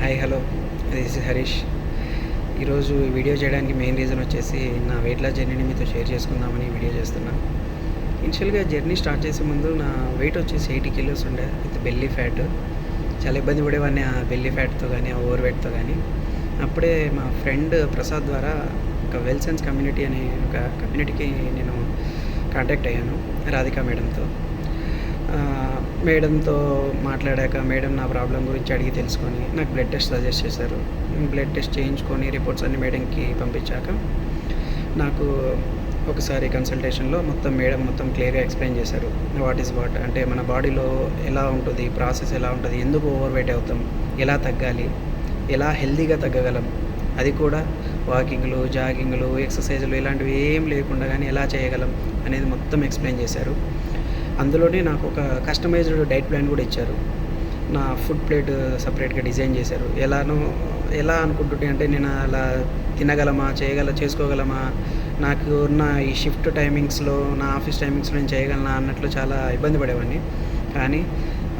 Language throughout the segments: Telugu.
Hi hello, this is Harish. ఈరోజు వీడియో చేయడానికి మెయిన్ రీజన్ వచ్చేసి నా వెయిట్ లాస్ జర్నీని మీతో షేర్ చేసుకుందామని వీడియో చేస్తున్నాను. ఇనిషియల్గా జర్నీ స్టార్ట్ చేసే ముందు నా వెయిట్ వచ్చేసి 80 kilos ఉండే విత్ బెల్లీ ఫ్యాట్. చాలా ఇబ్బంది పడేవాడిని ఆ బెల్లీ ఫ్యాట్తో కానీ ఆ ఓవర్ వెయిట్తో కానీ. అప్పుడే మా ఫ్రెండ్ ప్రసాద్ ద్వారా ఒక వెల్సెన్స్ కమ్యూనిటీ అనే ఒక కమ్యూనిటీకి నేను కాంటాక్ట్ అయ్యాను, రాధికా మేడంతో. మేడంతో మాట్లాడాక మేడం నా ప్రాబ్లం గురించి అడిగి తెలుసుకొని నాకు బ్లడ్ టెస్ట్ సజెస్ట్ చేశారు. బ్లడ్ టెస్ట్ చేయించుకొని రిపోర్ట్స్ అన్ని మేడంకి పంపించాక నాకు ఒకసారి కన్సల్టేషన్లో మేడం మొత్తం క్లియర్గా ఎక్స్ప్లెయిన్ చేశారు. వాట్ ఈజ్ వాట్ అంటే మన బాడీలో ఎలా ఉంటుంది, ప్రాసెస్ ఎలా ఉంటుంది, ఎందుకు ఓవర్ వెయిట్ అవుతాం, ఎలా తగ్గాలి, ఎలా హెల్తీగా తగ్గగలం, అది కూడా వాకింగ్లు, జాగింగ్లు, ఎక్సర్సైజులు ఇలాంటివి ఏం లేకుండా కానీ ఎలా చేయగలం అనేది మొత్తం ఎక్స్ప్లెయిన్ చేశారు. అందులోనే నాకు ఒక కస్టమైజ్డ్ డైట్ ప్లాన్ కూడా ఇచ్చారు. నా ఫుడ్ ప్లేట్ సపరేట్గా డిజైన్ చేశారు. ఎలా అనుకుంటుంటే అంటే నేను అలా తినగలమా, చేసుకోగలమా, నాకు ఉన్న ఈ షిఫ్ట్ టైమింగ్స్లో, నా ఆఫీస్ టైమింగ్స్లో నేను చేయగలనా అన్నట్లు చాలా ఇబ్బంది పడేవాడిని. కానీ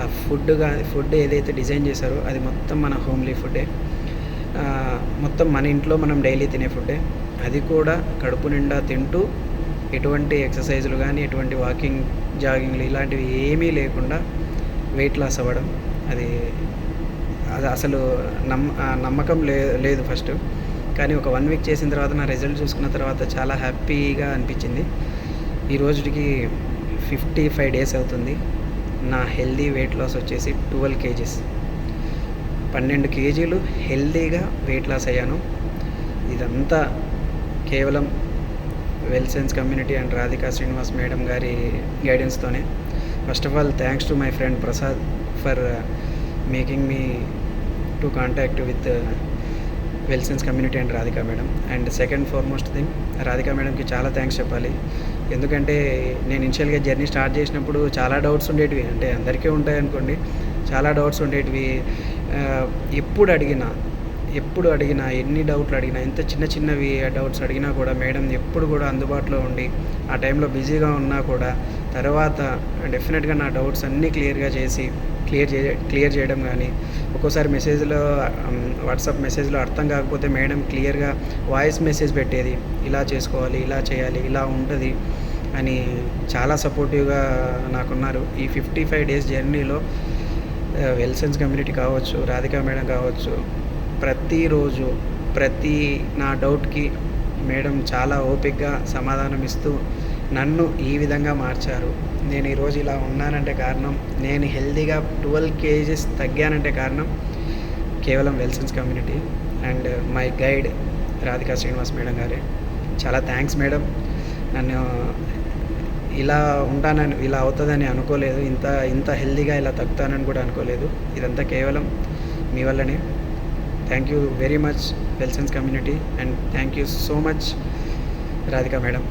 ఆ ఫుడ్ ఏదైతే డిజైన్ చేశారో అది మొత్తం మన హోమ్లీ ఫుడ్డే, మొత్తం మన ఇంట్లో మనం డైలీ తినే ఫుడ్డే. అది కూడా కడుపు నిండా తింటూ ఎటువంటి ఎక్సర్సైజులు కానీ, ఎటువంటి వాకింగ్, జాగింగ్లు ఇలాంటివి ఏమీ లేకుండా వెయిట్ లాస్ అవ్వడం, అది అసలు నమ్మకం లేదు ఫస్ట్. కానీ ఒక 1 week చేసిన తర్వాత నా రిజల్ట్ చూసుకున్న తర్వాత చాలా హ్యాపీగా అనిపించింది. ఈ రోజుకి 55 days అవుతుంది. నా హెల్దీ వెయిట్ లాస్ వచ్చేసి 12 kgs, 12 kg హెల్దీగా వెయిట్ లాస్ అయ్యాను. ఇదంతా కేవలం Wellsense community and Radhika Srinivas madam గారి గైడెన్స్తోనే. First of all thanks to my friend Prasad for making me to contact with Wellsense community and Radhika madam. And second foremost thing, Radhika మేడంకి చాలా థ్యాంక్స్ చెప్పాలి. ఎందుకంటే నేను ఇనిషియల్గా జర్నీ స్టార్ట్ చేసినప్పుడు చాలా డౌట్స్ ఉండేటివి, అంటే అందరికీ ఉంటాయి అనుకోండి, చాలా డౌట్స్ ఉండేటివి. ఎప్పుడు అడిగినా ఎన్ని డౌట్లు అడిగినా, ఎంత చిన్నవి డౌట్స్ అడిగినా కూడా మేడం ఎప్పుడు కూడా అందుబాటులో ఉండి, ఆ టైంలో బిజీగా ఉన్నా కూడా తర్వాత డెఫినెట్గా నా డౌట్స్ అన్నీ క్లియర్ చేయడం కానీ, ఒక్కోసారి వాట్సాప్ మెసేజ్లో అర్థం కాకపోతే మేడం క్లియర్గా వాయిస్ మెసేజ్ పెట్టేది, ఇలా చేసుకోవాలి, ఇలా చేయాలి, ఇలా ఉంటుంది అని చాలా సపోర్టివ్గా నాకున్నారు. ఈ 55 days జర్నీలో వెల్సెన్స్ కమ్యూనిటీ కావచ్చు, రాధికా మేడం కావచ్చు, ప్రతిరోజు నా డౌట్కి మేడం చాలా ఓపికగా సమాధానం ఇస్తూ నన్ను ఈ విధంగా మార్చారు. నేను ఈరోజు ఇలా ఉన్నానంటే కారణం, నేను హెల్తీగా 12 kgs తగ్గానంటే కారణం కేవలం Wellsense community and my guide Radhika Srinivas madam గారే. చాలా థ్యాంక్స్ మేడం. నన్ను ఇలా ఉంటానని, ఇలా అవుతుందని అనుకోలేదు, ఇంత హెల్తీగా ఇలా తగ్గుతానని కూడా అనుకోలేదు. ఇదంతా కేవలం మీ వల్లనే. Thank you very much wellsense community, and thank you so much Radhika madam.